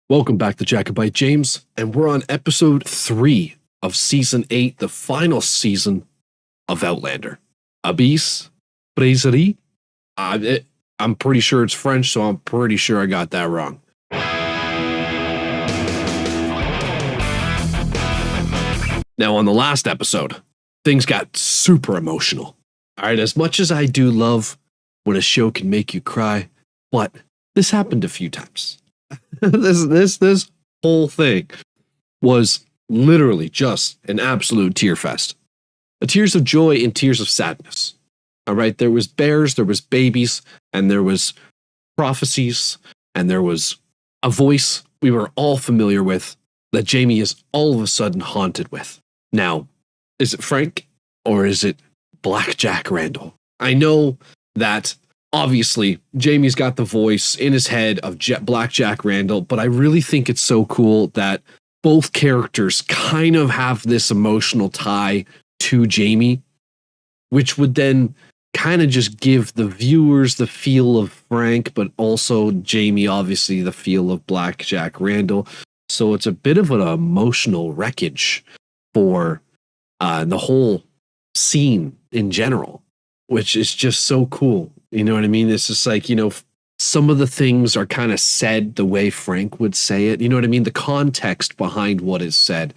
Welcome back to Jacobite, James, and we're on episode 3 of season 8, the final season of Outlander. Abies Fraseri. I'm pretty sure it's French, so I'm pretty sure I got that wrong. Now, on the last episode, things got super emotional. All right, as much as I do love when a show can make you cry, but this happened a few times. this whole thing was literally just an absolute tear fest. Tears of joy and tears of sadness. All right, there was bears, there was babies, and there was prophecies, and there was a voice we were all familiar with that Jamie is all of a sudden haunted with. Now, is it Frank or is it Black Jack Randall? I know that obviously Jamie's got the voice in his head of Black Jack Randall, but I really think it's so cool that both characters kind of have this emotional tie to Jamie, which would then kind of just give the viewers the feel of Frank, but also Jamie, obviously, the feel of Black Jack Randall. So it's a bit of an emotional wreckage for the whole scene in general, which is just so cool. You know what I mean? It's just like, some of the things are kind of said the way Frank would say it. You know what I mean? The context behind what is said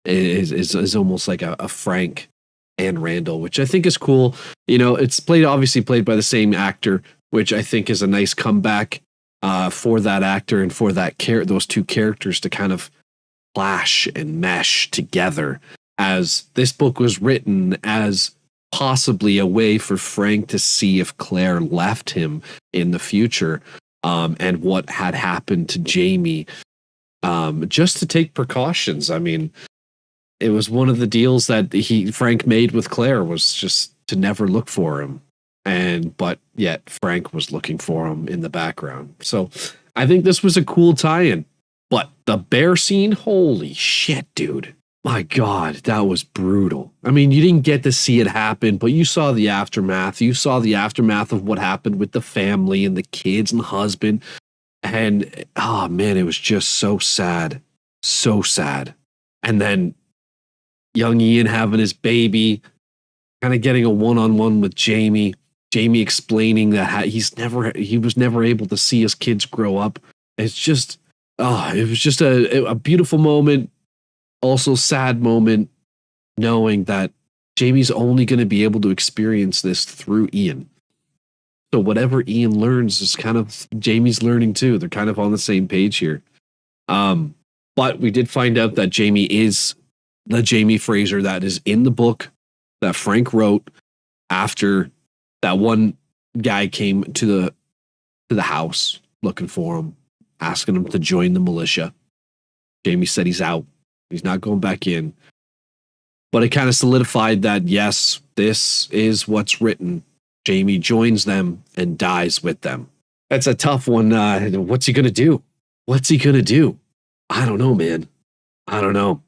is almost like a Frank and Randall, which I think is cool. It's obviously played by the same actor, which I think is a nice comeback for that actor and for those two characters to kind of clash and mesh together, as this book was written as possibly a way for Frank to see if Claire left him in the future, and what had happened to Jamie, just to take precautions. I mean, it was one of the deals that Frank made with Claire, was just to never look for him. But yet Frank was looking for him in the background. So I think this was a cool tie-in. But the bear scene, holy shit, dude. My God, that was brutal. I mean, you didn't get to see it happen, but you saw the aftermath. You saw the aftermath of what happened with the family and the kids and the husband. And, oh man, it was just so sad. So sad. And then young Ian having his baby, kind of getting a one-on-one with Jamie. Jamie explaining that he was never able to see his kids grow up. It's just, it was just a beautiful moment. Also sad moment, knowing that Jamie's only going to be able to experience this through Ian. So whatever Ian learns is kind of Jamie's learning too. They're kind of on the same page here. But we did find out that Jamie is the Jamie Fraser that is in the book that Frank wrote after that one guy came to the house looking for him, asking him to join the militia. Jamie said he's out. He's not going back in. But it kind of solidified that, yes, this is what's written. Jamie joins them and dies with them. That's a tough one. What's he going to do? What's he going to do? I don't know, man. I don't know.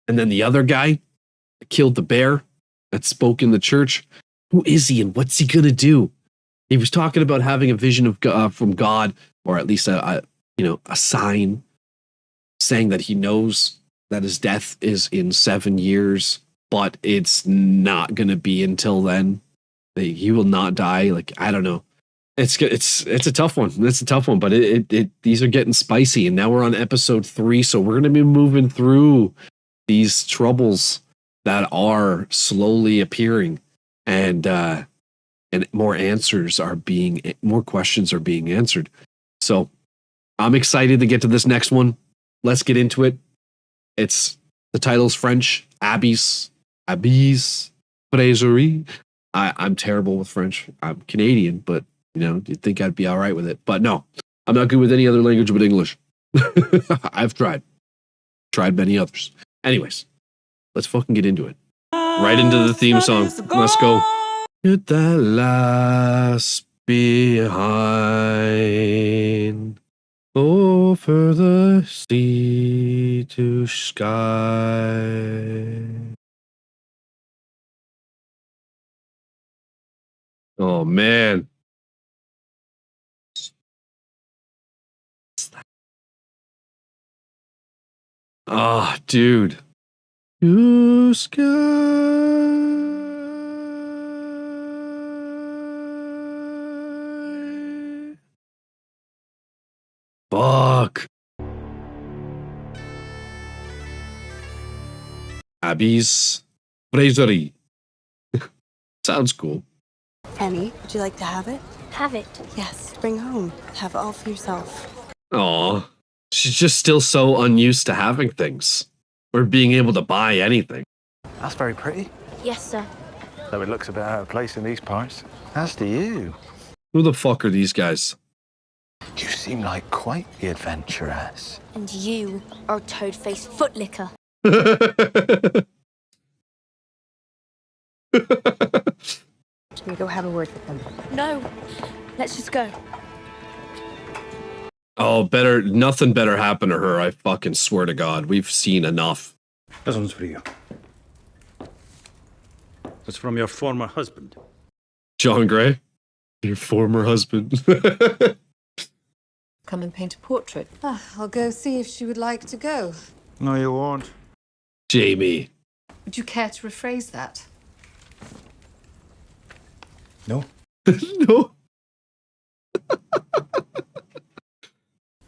And then the other guy that killed the bear that spoke in the church. Who is he and what's he going to do? He was talking about having a vision of from God, or at least a sign saying that he knows that his death is in 7 years, but it's not going to be until then. He will not die. Like, I don't know. It's a tough one. It's a tough one, but these are getting spicy. And now we're on episode 3. So we're going to be moving through these troubles that are slowly appearing, and more questions are being answered. So I'm excited to get to this next one. Let's get into it. The title's French, Abies Fraseri. I'm terrible with French. I'm Canadian, but you'd think I'd be all right with it. But no, I'm not good with any other language but English. I've tried many others. Anyways, let's fucking get into it. Right into the theme song. Let's go. Get that last behind. Over the sea to sky. Oh, man. Oh, dude. Blue sky. Fuck. Abies Fraseri. Sounds cool. Penny, would you like to have it? Have it. Yes, bring home. Have it all for yourself. Aw. She's just still so unused to having things. Or being able to buy anything. That's very pretty. Yes, sir. Though it looks a bit out of place in these parts. As do you. Who the fuck are these guys? You seem like quite the adventuress. And you are a toad-faced footlicker. Should we go have a word with them? No. Let's just go. Oh, nothing better happened to her, I fucking swear to God. We've seen enough. This one's for you. It's from your former husband. John Gray? Your former husband. Come and paint a portrait. I'll go see if she would like to go. No, you won't. Jamie. Would you care to rephrase that? No. No.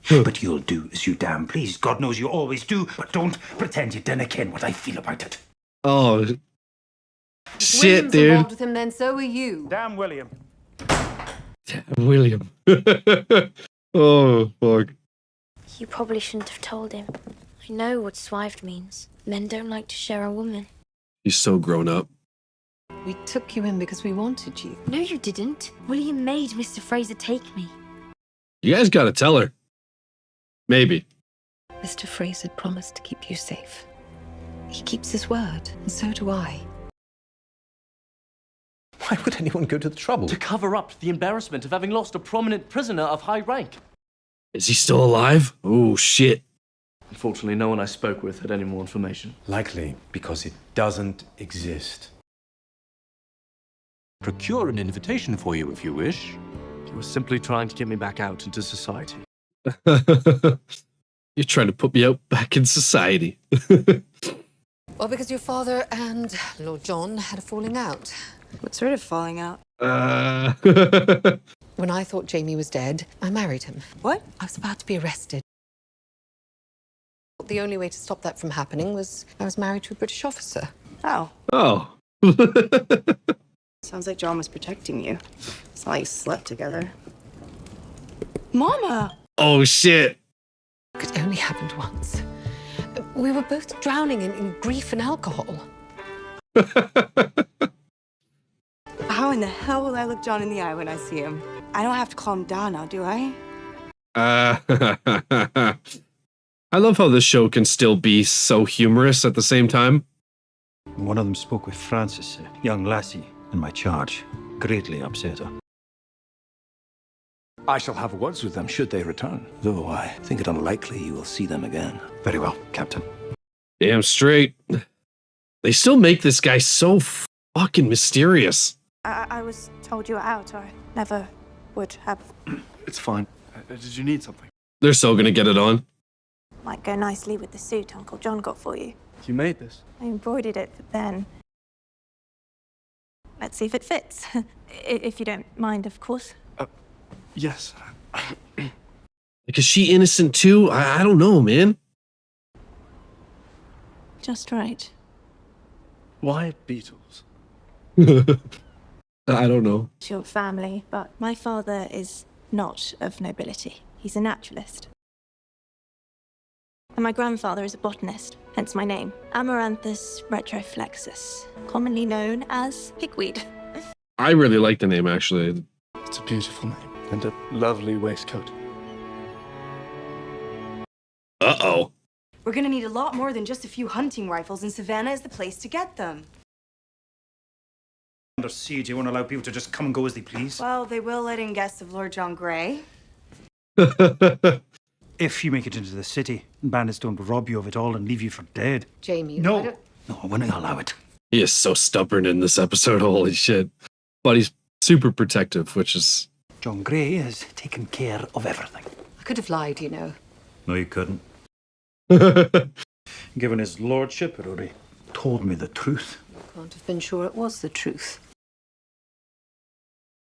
But you'll do as you damn please. God knows you always do. But don't pretend you dinna ken what I feel about it. Oh. Shit, William's dude. involved with him, then so are you. Damn William. Damn, William. Oh, fuck. You probably shouldn't have told him. I know what swived means. Men don't like to share a woman. He's so grown up. We took you in because we wanted you. No, you didn't. William made Mr. Fraser take me. You guys gotta tell her. Maybe. Mr. Fraser promised to keep you safe. He keeps his word, and so do I. Why would anyone go to the trouble? To cover up the embarrassment of having lost a prominent prisoner of high rank. Is he still alive? Oh, shit. Unfortunately, no one I spoke with had any more information. Likely because it doesn't exist. Procure an invitation for you if you wish. He was simply trying to get me back out into society. You're trying to put me out back in society. Well, because your father and Lord John had a falling out. What sort of falling out? When I thought Jamie was dead, I married him. What? I was about to be arrested. The only way to stop that from happening was I was married to a British officer. Oh. Oh. Sounds like John was protecting you. It's not like you slept together. Mama! Oh, shit. It only happened once. We were both drowning in grief and alcohol. How in the hell will I look John in the eye when I see him? I don't have to calm down now, do I? I love how this show can still be so humorous at the same time. One of them spoke with Frances, a young lassie, in my charge. Greatly upset her. I shall have words with them should they return, though I think it unlikely you will see them again. Very well, Captain. Damn straight. They still make this guy so fucking mysterious. I was told you were out, or I never would have. It's fine. Did you need something? They're so gonna get it on. Might go nicely with the suit Uncle John got for you. You made this. I embroidered it for Ben. Let's see if it fits. If you don't mind, of course. Yes. Like, is she innocent too? I don't know, man. Just right. Why Beatles? I don't know. It's your family, but my father is not of nobility. He's a naturalist. And my grandfather is a botanist, hence my name. Amaranthus retroflexus, commonly known as pigweed. I really like the name, actually. It's a beautiful name and a lovely waistcoat. Uh-oh. We're gonna need a lot more than just a few hunting rifles, and Savannah is the place to get them. Under siege, you won't allow people to just come and go as they please. Well, they will let in guests of Lord John Grey. If you make it into the city, bandits don't rob you of it all and leave you for dead. Jamie, No, why don't... no, I wouldn't allow it. He is so stubborn in this episode, holy shit. But he's super protective, which is... John Grey has taken care of everything. I could have lied, you know. No, you couldn't. given his lordship had already told me the truth. Can't have been sure it was the truth.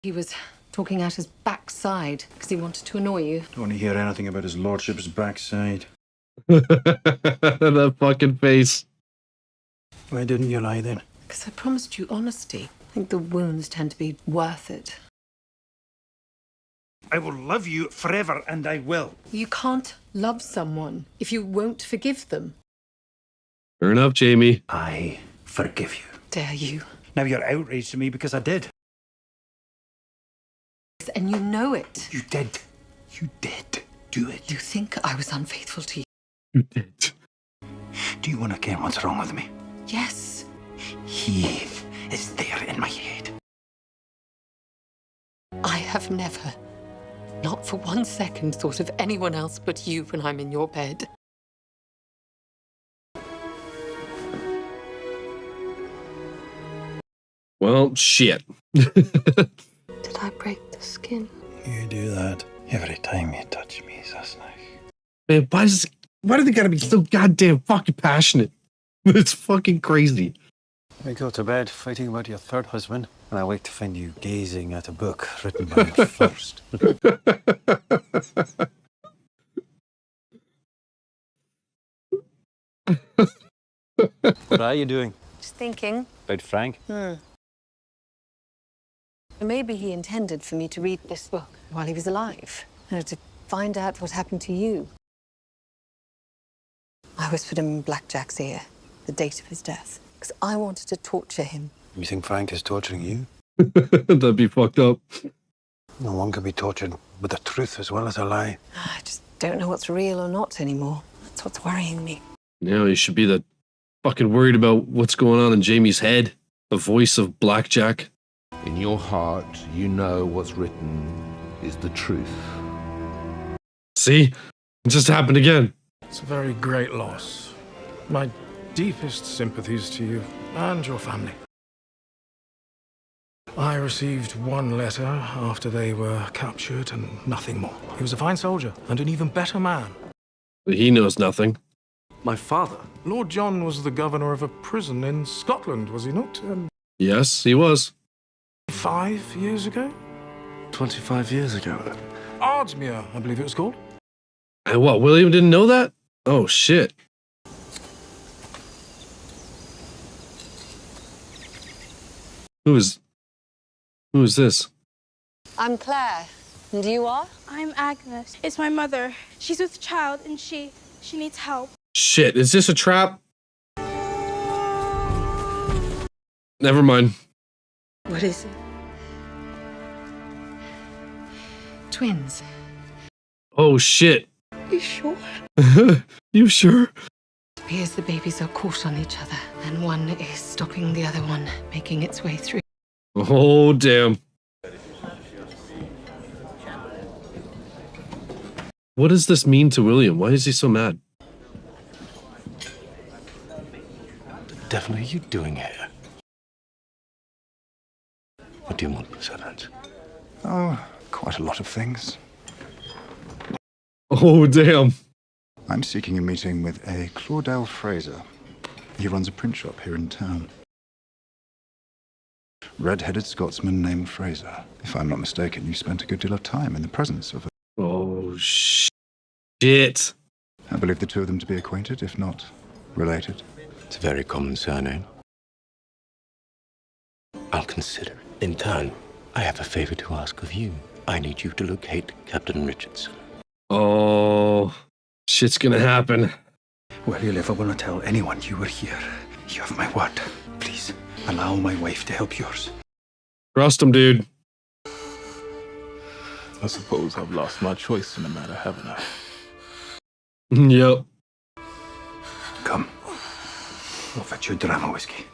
He was talking out his backside because he wanted to annoy you. Don't want to hear anything about his lordship's backside. That fucking face. Why didn't you lie then? Because I promised you honesty. I think the wounds tend to be worth it. I will love you forever, and I will. You can't love someone if you won't forgive them. Fair enough, Jamie. I forgive you. Dare you? Now you're outraged at me because I did. And you know it. You did. You did do it. You think I was unfaithful to you? You did. Do you want to care what's wrong with me? Yes. He is there in my head. I have never, not for 1 second, thought of anyone else but you when I'm in your bed. Well, shit. Did I break the skin? You do that every time you touch me, Sasnak. Man, why do they gotta be so goddamn fucking passionate? It's fucking crazy. I go to bed fighting about your third husband, and I wake to find you gazing at a book written by your first. What are you doing? Just thinking. About Frank? Maybe he intended for me to read this book while he was alive, to find out what happened to you. I whispered him in Blackjack's ear the date of his death, because I wanted to torture him. You think Frank is torturing you? That'd be fucked up. No one can be tortured with the truth as well as a lie. I just don't know what's real or not anymore. That's what's worrying me. Now you should be the fucking worried about what's going on in Jamie's head. The voice of Blackjack. In your heart, you know what's written is the truth. See? It just happened again. It's a very great loss. My deepest sympathies to you and your family. I received one letter after they were captured and nothing more. He was a fine soldier and an even better man. But he knows nothing. My father? Lord John was the governor of a prison in Scotland, was he not? Yes, he was. 5 years ago? 25 years ago. Ardsmuir, I believe it was called. And what, William didn't know that? Oh, shit. Who is this? I'm Claire. And you are? I'm Agnes. It's my mother. She's with child and she needs help. Shit, is this a trap? Never mind. What is it? Twins. Oh, shit. You sure? You sure? Appears the babies are caught on each other, and one is stopping the other one making its way through. Oh, damn. What does this mean to William? Why is he so mad? The devil are you doing here? What do you want, Servant? Oh, quite a lot of things. Oh, damn. I'm seeking a meeting with a Claudel Fraser. He runs a print shop here in town. Red-headed Scotsman named Fraser. If I'm not mistaken, you spent a good deal of time in the presence of a... Oh, shit. I believe the two of them to be acquainted, if not related. It's a very common surname. I'll consider it. In turn, I have a favor to ask of you. I need you to locate Captain Richardson. Oh, shit's gonna happen. Where you live, I will not tell anyone you were here. You have my word. Please, allow my wife to help yours. Trust him, dude. I suppose I've lost my choice in the matter, haven't I? Yep. Come. I'll fetch you a dram of whiskey.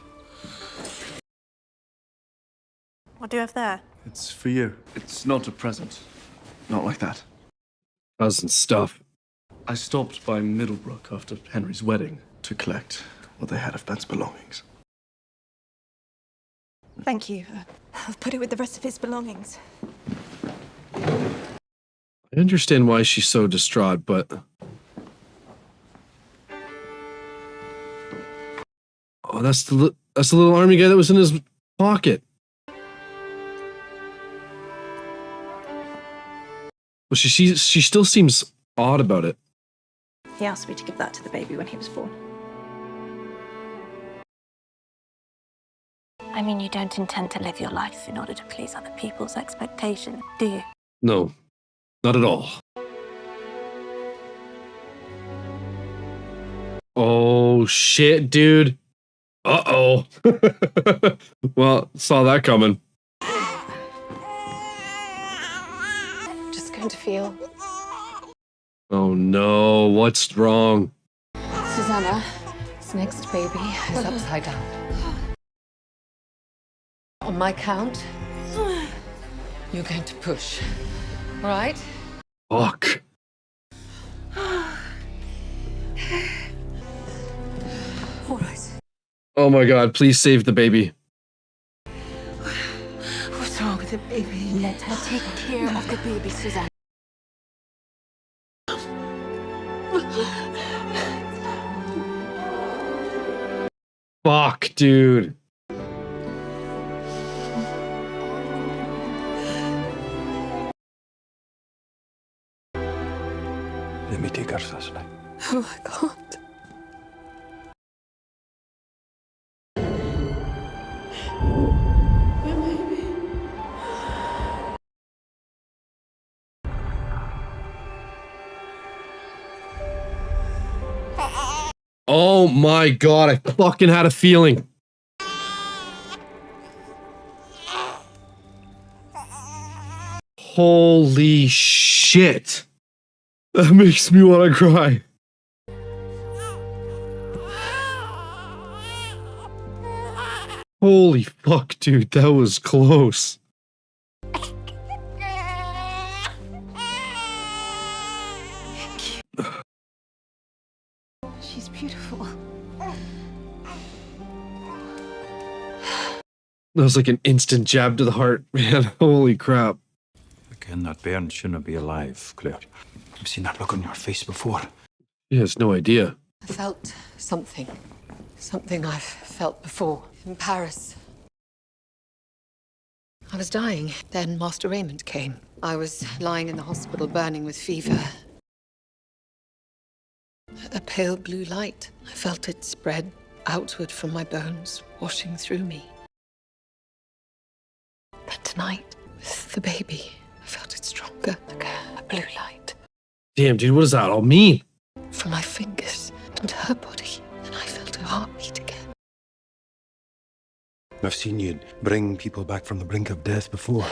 What do you have there? It's for you. It's not a present. Not like that. Cousin stuff. I stopped by Middlebrook after Henry's wedding to collect what they had of Ben's belongings. Thank you. I'll put it with the rest of his belongings. I understand why she's so distraught, but Oh, that's the little army guy that was in his pocket. Well, she still seems odd about it. He asked me to give that to the baby when he was born. I mean, you don't intend to live your life in order to please other people's expectations, do you? No, not at all. Oh, shit, dude. Uh-oh. Well, saw that coming. Just going to feel. Oh, no. What's wrong? Susanna, this next baby is upside down. On my count, you're going to push. All right? Fuck. All right. Oh, my God. Please save the baby. What's wrong with the baby? Let her take care of the baby, Susanna. Fuck, dude. Let me take her, Cecily. Oh, I can't. Oh my God, I fucking had a feeling. Holy shit. That makes me want to cry. Holy fuck, dude, that was close. She's beautiful. That was like an instant jab to the heart, man. Holy crap. Again, that bairn shouldn't be alive, Claire. I've seen that look on your face before. He has no idea. I felt something. Something I've felt before. In Paris. I was dying. Then Master Raymond came. I was lying in the hospital burning with fever. A pale blue light. I felt it spread outward from my bones, washing through me. But tonight, with the baby, I felt it stronger, like a blue light. Damn, dude, what does that all mean? From my fingers and her body, and I felt her heartbeat again. I've seen you bring people back from the brink of death before.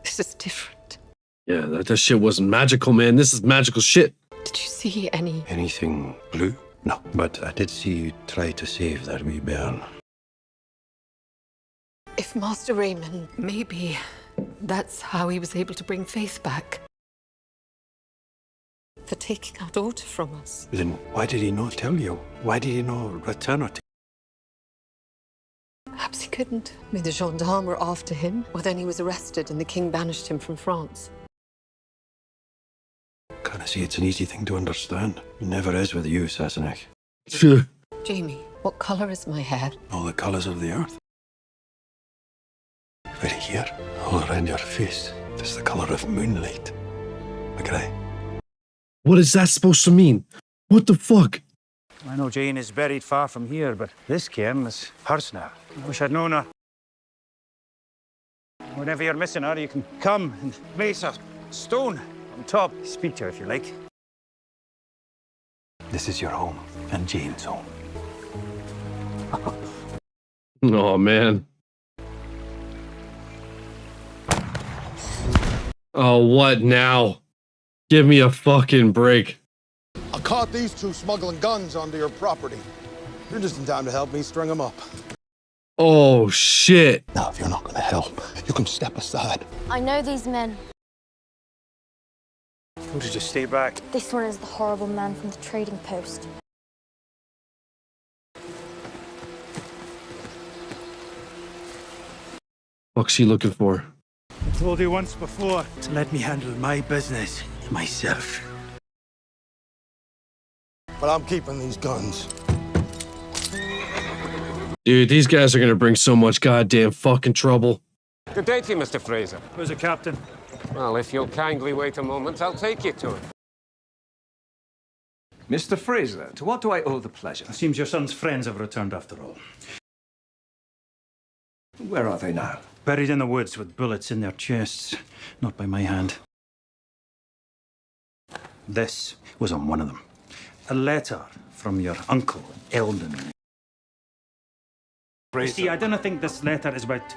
This is different. Yeah, that shit wasn't magical, man. This is magical shit. Did you see any? Anything blue? No, but I did see you try to save that wee bairn. If Master Raymond, maybe that's how he was able to bring Faith back. For taking our daughter from us. Then why did he not tell you? Why did he not return her to Perhaps he couldn't. Maybe the gendarmes were after him. Or then he was arrested and the king banished him from France. Can I say it's an easy thing to understand? It never is with you, Sassenach. Jamie, what colour is my hair? All the colours of the earth. Right here, all around your face, there's the colour of moonlight. Okay. What is that supposed to mean? What the fuck? I know Jane is buried far from here, but this camp is hers now. I wish I'd known her. Whenever you're missing her, you can come and place a stone on top. Speak to her if you like. This is your home, and Jane's home. Oh, man. Oh, what now? Give me a fucking break. I caught these two smuggling guns onto your property. You're just in time to help me string them up. Oh, shit. Now, if you're not going to help, you can step aside. I know these men. Told you to stay back. This one is the horrible man from the trading post. What's he looking for? I told you once before to let me handle my business myself. But I'm keeping these guns. Dude, these guys are gonna bring so much goddamn fucking trouble. Good day to you, Mr. Fraser. Where's the captain? Well, if you'll kindly wait a moment, I'll take you to him. Mr. Fraser, to what do I owe the pleasure? It seems your son's friends have returned after all. Where are they now? Buried in the woods with bullets in their chests. Not by my hand. This was on one of them. A letter from your uncle, Eldon. You see, I don't think this letter is about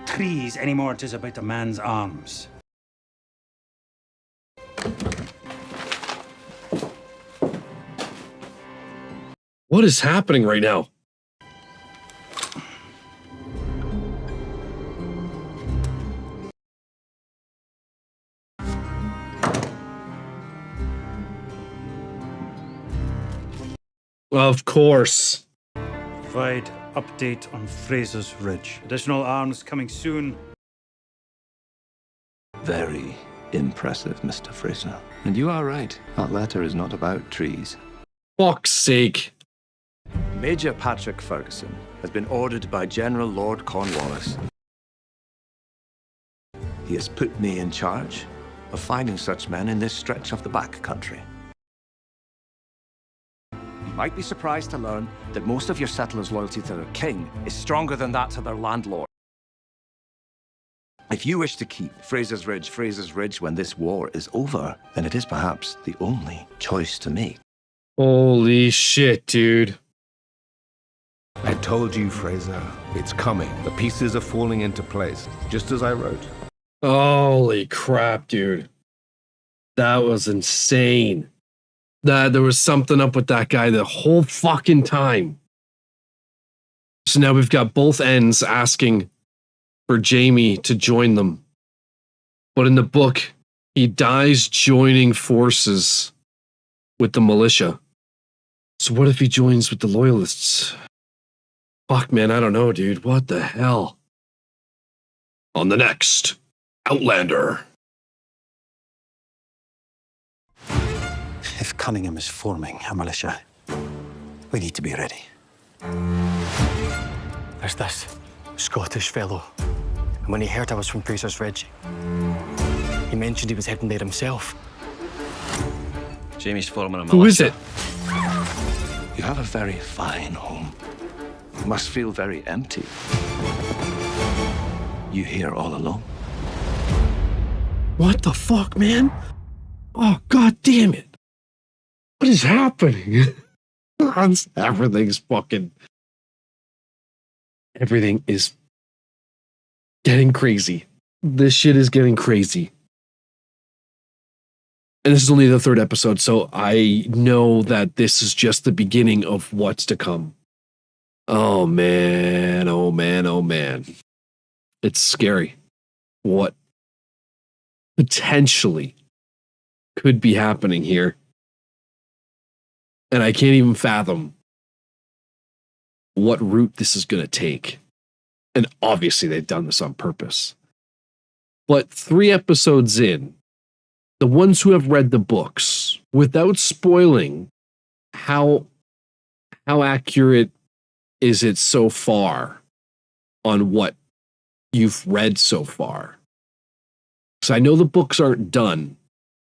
trees anymore. It is about a man's arms. What is happening right now? Of course. Provide update on Fraser's Ridge. Additional arms coming soon. Very impressive, Mr. Fraser. And you are right. That letter is not about trees. Fuck's sake. Major Patrick Ferguson has been ordered by General Lord Cornwallis. He has put me in charge of finding such men in this stretch of the back country. You might be surprised to learn that most of your settlers' loyalty to their king is stronger than that to their landlord. If you wish to keep Fraser's Ridge when this war is over, then it is perhaps the only choice to make. Holy shit, dude. I told you, Fraser. It's coming. The pieces are falling into place, just as I wrote. Holy crap, dude. That was insane. There was something up with that guy the whole fucking time. So now we've got both ends asking for Jamie to join them. But in the book, he dies joining forces with the militia. So what if he joins with the loyalists? Fuck, man, I don't know, dude. What the hell? On the next Outlander. If Cunningham is forming a militia, we need to be ready. There's this Scottish fellow. And when he heard I was from Fraser's Ridge, he mentioned he was heading there himself. Jamie's forming a militia. Who is it? You have a very fine home. You must feel very empty. You here all alone? What the fuck, man? Oh, god damn it. What is happening? Everything's fucking... Everything is getting crazy. This shit is getting crazy. And this is only the third episode, so I know that this is just the beginning of what's to come. Oh man, oh man, oh man. It's scary. What potentially could be happening here. And I can't even fathom what route this is going to take. And obviously they've done this on purpose. But 3 episodes in, the ones who have read the books, without spoiling, how accurate is it so far on what you've read so far? Because I know the books aren't done,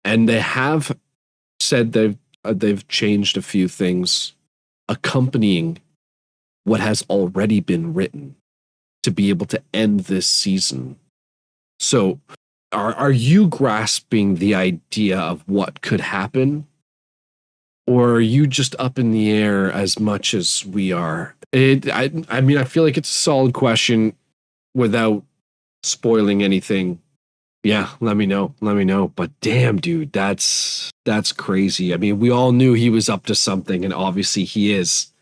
and they have said they've changed a few things accompanying what has already been written to be able to end this season. So are you grasping the idea of what could happen? Or are you just up in the air as much as we are? I mean, I feel like it's a solid question without spoiling anything. Yeah, let me know. Let me know. But damn, dude, that's crazy. I mean, we all knew he was up to something, and obviously he is.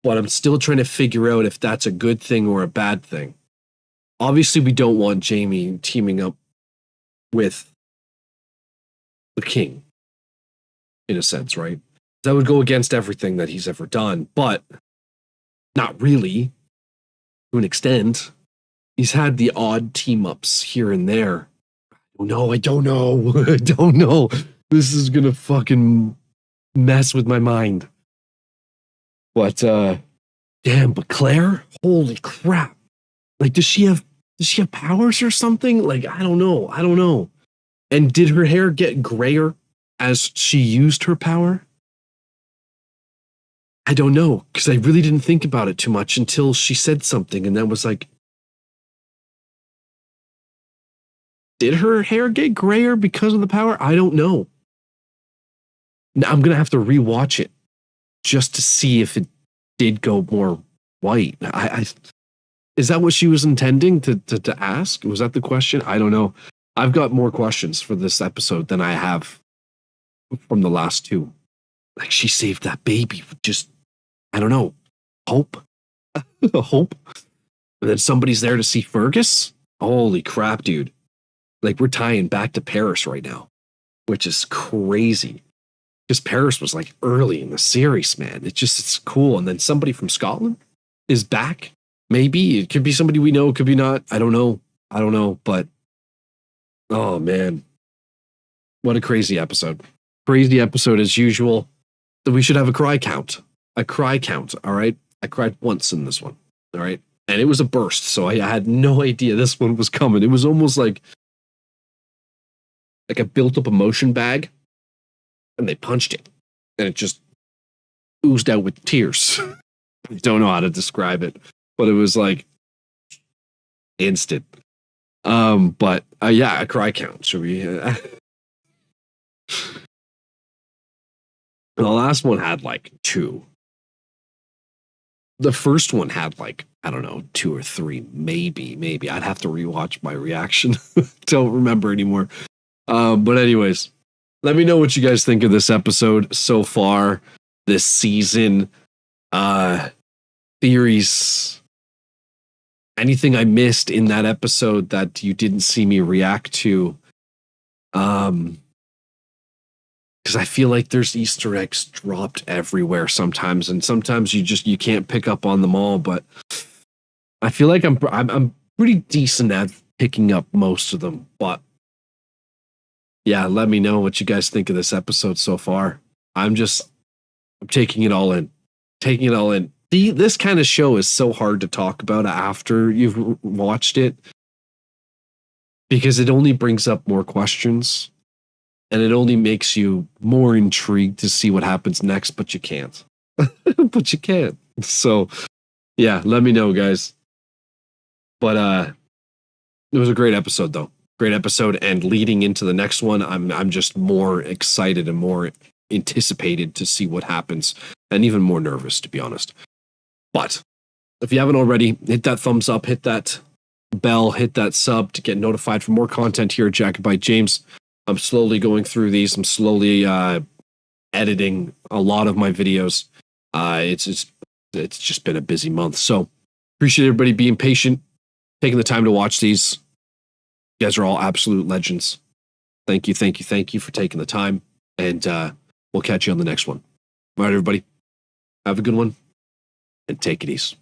But I'm still trying to figure out if that's a good thing or a bad thing. Obviously, we don't want Jamie teaming up with the king, in a sense, right? That would go against everything that he's ever done, but not really, to an extent. He's had the odd team-ups here and there. I don't know. I don't know. This is gonna fucking mess with my mind. But, damn, Damn, but Claire, holy crap! Like, does she have powers or something? Like, I don't know. And did her hair get grayer as she used her power? I don't know, because I really didn't think about it too much until she said something, and then was like, did her hair get grayer because of the power? I don't know. Now I'm gonna have to rewatch it just to see if it did go more white. Is that what she was intending to ask? Was that the question? I don't know. I've got more questions for this episode than I have from the last two. Like, she saved that baby with just, I don't know, hope. Hope. And then somebody's there to see Fergus. Holy crap, dude. Like, we're tying back to Paris right now, which is crazy. Because Paris was like early in the series, man. It's cool. And then somebody from Scotland is back. Maybe it could be somebody we know, it could be not. I don't know. But oh man, what a crazy episode. Crazy episode as usual. We should have a cry count. A cry count. All right. I cried once in this one. All right. And it was a burst. So I had no idea this one was coming. It was almost like a built up emotion bag. And they punched it, and it just oozed out with tears. I don't know how to describe it, but it was like instant. But yeah, a cry count. Should we? The last one had like 2. The first one had like, I don't know, 2 or 3, maybe. I'd have to rewatch my reaction. Don't remember anymore. But anyways. Let me know what you guys think of this episode so far, this season. Theories. Anything I missed in that episode that you didn't see me react to. Because I feel like there's Easter eggs dropped everywhere sometimes, and sometimes you can't pick up on them all. But I feel like I'm pretty decent at picking up most of them, but. Yeah, let me know what you guys think of this episode so far. I'm taking it all in. This kind of show is so hard to talk about after you've watched it because it only brings up more questions and it only makes you more intrigued to see what happens next, but you can't. But you can't. So, yeah, let me know, guys. But it was a great episode, though. Great episode, and leading into the next one, I'm just more excited and more anticipated to see what happens, and even more nervous, to be honest. But if you haven't already, hit that thumbs up, hit that bell, hit that sub to get notified for more content here at Jacobite James. I'm slowly going through these. I'm slowly editing a lot of my videos. It's just been a busy month, so appreciate everybody being patient, taking the time to watch these. You guys are all absolute legends. Thank you for taking the time. And we'll catch you on the next one. All right, everybody. Have a good one. And take it easy.